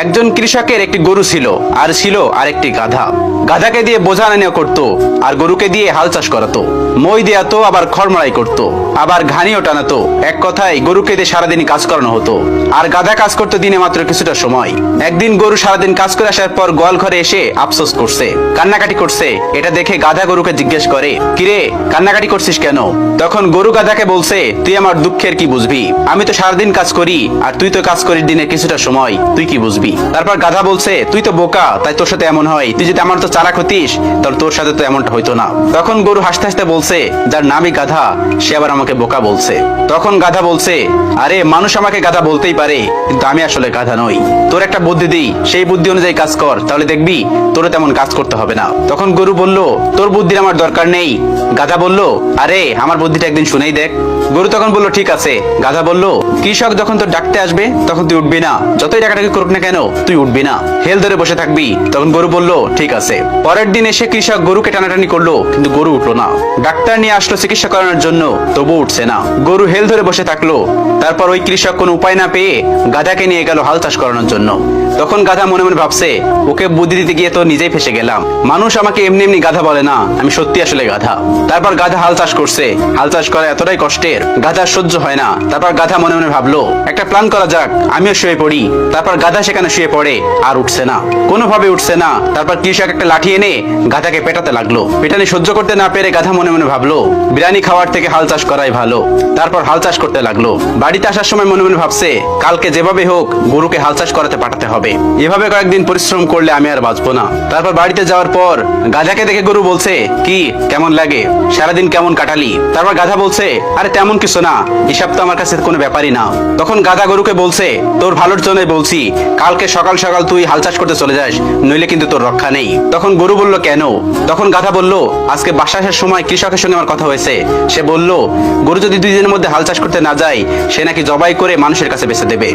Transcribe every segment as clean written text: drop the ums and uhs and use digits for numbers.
একজন কৃষকের একটি গরু ছিল আর ছিল আরেকটি গাধা। গাধাকে দিয়ে বোঝা আনা নেওয়া করতো আর গরুকে দিয়ে হাল চাষ করাতো, মই দেয়াতো, আবার খড় মাড়াই করতো, আবার ঘানিও টানাতো। এক কথায় গরুকে দিয়ে সারাদিন কাজ করানো হতো আর গাধা কাজ করতো দিনে মাত্র কিছুটা সময়। একদিন গরু সারাদিন কাজ করে আসার পর গোয়াল ঘরে এসে আফসোস করছে, কান্নাকাটি করছে। এটা দেখে গাধা গরুকে জিজ্ঞেস করে, কিরে কান্নাকাটি করছিস কেন? তখন গরু গাধাকে বলছে, তুই আমার দুঃখের কি বুঝবি? আমি তো সারাদিন কাজ করি আর তুই তো কাজ করিস দিনে কিছুটা সময়, তুই কি বুঝবি? তারপর গাধা বলছে, তুই তো বোকা, তাই তোর সাথে এমন হয়। তুই যদি আমার তো চালাক হতিস তাহলে তোর সাথে তো এমনটা হইতো না। তখন গরু হাসতে হাসতে বলছে, যার নামই গাধা সে আবার আমাকে বোকা বলছে। তখন গাধা বলছে, আরে মানুষ আমাকে গাধা বলতেই পারে, কিন্তু আমি আসলে গাধা নই। তোর একটা বুদ্ধি দিই, সেই বুদ্ধি অনুযায়ী কাজ কর, তাহলে দেখবি তোর তেমন কাজ করতে হবে না। তখন গরু বলল, তোর বুদ্ধির আমার দরকার নেই। গাধা বলল, আরে আমার বুদ্ধিটা একদিন শুনেই দেখ। গরু তখন বলল, ঠিক আছে। গাধা বলল, কৃষক যখন তোর ডাকতে আসবে তখন তুই উঠবি না, যতই ডাকাডাকি করুক না কেন তুই উঠবি না, হেল ধরে বসে থাকবি। তখন গরু বলল, ঠিক আছে। পরের দিন এসে কৃষক গরুকে টানাটানি করলো, কিন্তু গরু উঠলো না। ডাক্তার নিয়ে আসলো চিকিৎসা করানোর জন্য, তবু উঠছে না। গরু হেল ধরে বসে থাকলো। তারপর ওই কৃষক কোনো উপায় না পেয়ে গাধাকে নিয়ে গেল হাল চাষ করানোর জন্য। তখন গাধা মনে মনে ভাবছে, ওকে বুদ্ধি দিতে গিয়ে তো নিজেই ফেসে গেলাম। মানুষ আমাকে এমনি এমনি গাধা বলে না, আমি সত্যি আসলে গাধা। তারপর গাধা হাল চাষ করছে। হাল চাষ করা এতটাই কষ্টের, গাধা সহ্য হয় না। তারপর গাধা মনে মনে ভাবলো, একটা প্ল্যান করা যাক, আমিও শুয়ে পড়ি। তারপর গাধা সেখানে শুয়ে পড়ে, আর উঠছে না, কোনোভাবে উঠছে না। তারপর কৃষক একটা লাঠি এনে গাধাকে পেটাতে লাগলো। পেটানি সহ্য করতে না পেরে গাধা মনে মনে ভাবলো, বিরিয়ানি খাওয়ার থেকে হাল চাষ করাই ভালো। তারপর হাল চাষ করতে লাগলো। বাড়িতে আসার সময় মনে মনে ভাবছে, কালকে যেভাবে হোক গরুকে হাল চাষ করাতে পাঠাতে হবে। এভাবে কয়েকদিন পরিশ্রম করলে আমি আর বাঁচবো না। তারপর বাড়িতে যাওয়ার পর গাধাকে দেখে গরু বলছে, কি কেমন লাগে, সারাদিন কেমন কাটালি? তারপর গাধা বলছে, আরে তেমন কিছু না, এসব তো আমার কাছে কোনো ব্যাপারই না। তখন গাধা গরুকে বলছে, তোর ভালোর জন্যই বলছি, কালকে সকাল সকাল তুই হাল চাষ করতে চলে যাস, নইলে কিন্তু তোর রক্ষা নেই। তখন গরু বলল, কেন? তখন গাধা বলল, আজকে বাসা আসার সময় কৃষকের সঙ্গে আমার কথা হয়েছে। সে বলল, গরু যদি 2 দিনের মধ্যে হাল চাষ করতে না যায়, সে নাকি জবাই করে মানুষের কাছে বেচে দেবে।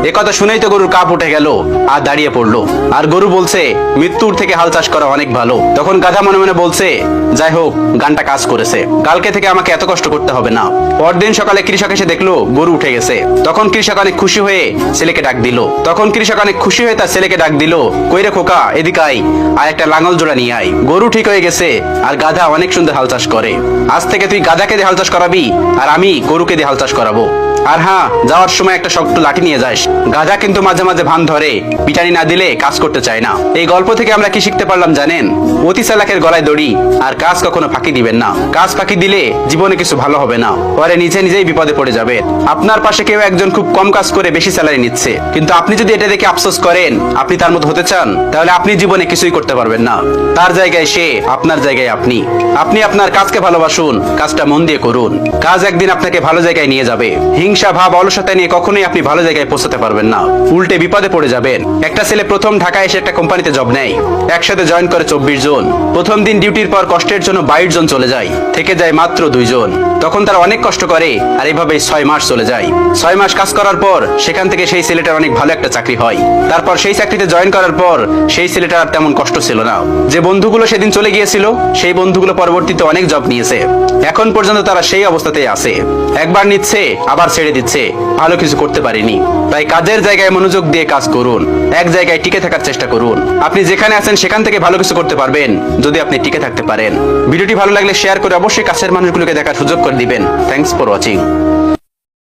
এ কথা শুনেই তো গরুর কাপ উঠে গেল আর দাঁড়িয়ে পড়লো। আর গরু বলছে, মৃত্যুর থেকে হাল চাষ করা অনেক ভালো। তখন গাধা মনে মনে বলছে, যাই হোক গানটা কাজ করেছে, কালকে থেকে আমাকে এত কষ্ট করতে হবে না। পরদিন সকালে কৃষক এসে দেখলো গরু উঠে গেছে। তখন কৃষক অনেক খুশি হয়ে ছেলেকে ডাক দিল। তার ছেলেকে ডাক দিল, কইরে খোকা এদিকে আয়, আর একটা লাঙল জোড়া নিয়ে আয়। গরু ঠিক হয়ে গেছে আর গাধা অনেক সুন্দর হাল চাষ করে। আজ থেকে তুই গাধাকে দিয়ে হাল চাষ করাবি আর আমি গরুকে দিয়ে হাল চাষ করাবো। আর হ্যাঁ, যাওয়ার সময় একটা শক্ত লাঠি নিয়ে যাস। গাধা কিন্তু মাঝে মাঝে ভান ধরে, পিটানি না দিলে কাজ করতে চায় না। এই গল্প থেকে আমরা কি শিখতে পারলাম জানেন? অতি চালাকের গলায় দড়ি, আর কাজ কখনো ফাঁকি দিবেন না। কাজ ফাঁকি দিলে জীবনে কিছু ভালো হবে না, পরে নিজেই বিপদে পড়ে যাবে। আপনার পাশে কেউ একজন খুব কম কাজ করে বেশি স্যালারি নিচ্ছে, কিন্তু আপনি যদি এটা দেখে আফসোস করেন আপনি তার মতো হতে চান, তাহলে আপনি জীবনে কিছুই করতে পারবেন না। তার জায়গায় সে, আপনার জায়গায় আপনি। আপনি আপনার কাজকে ভালোবাসুন, কাজটা মন দিয়ে করুন। কাজ একদিন আপনাকে ভালো জায়গায় নিয়ে যাবে। হিংসা ভাব অলসতা নিয়ে কখনোই আপনি ভালো জায়গায় পৌঁছাতে পারবেন না, উল্টে বিপদে পড়ে যাবেন। একটা ছেলে প্রথম ঢাকায় এসে একটা কোম্পানিতে জব নেয়। একসাথে জয়েন করে 24 জন। প্রথম দিন ডিউটির পর কষ্টের জন্য 22 জন চলে যায়, থেকে যায় মাত্র 2 জন। তখন তারা অনেক কষ্ট করে আর এভাবে 6 মাস চলে যায়। 6 মাস কাজ করার পর সেখান থেকে সেই ছেলেটার অনেক ভালো একটা চাকরি হয়। তারপর সেই চাকরিতে জয়েন করার পর সেই ছেলেটার আর তেমন কষ্ট ছিল না। যে বন্ধুগুলো সেদিন চলে গিয়েছিল সেই বন্ধুগুলো পরবর্তীতে অনেক জব নিয়েছে। এখন পর্যন্ত তারা সেই অবস্থাতেই আছে, একবার নিচ্ছে আবার ছেড়ে দিচ্ছে, ভালো কিছু করতে পারেনি। তাই কাজের জায়গায় মনোযোগ দিয়ে কাজ করুন, এক জায়গায় টিকে থাকার চেষ্টা করুন। আপনি যেখানে আছেন সেখান থেকে ভালো কিছু করতে পারবেন যদি আপনি টিকে থাকতে পারেন। ভিডিওটি ভালো লাগলে শেয়ার করে অবশ্যই কাছের মানুষগুলোকে দেখার সুযোগ করে দিবেন। Thanks for watching.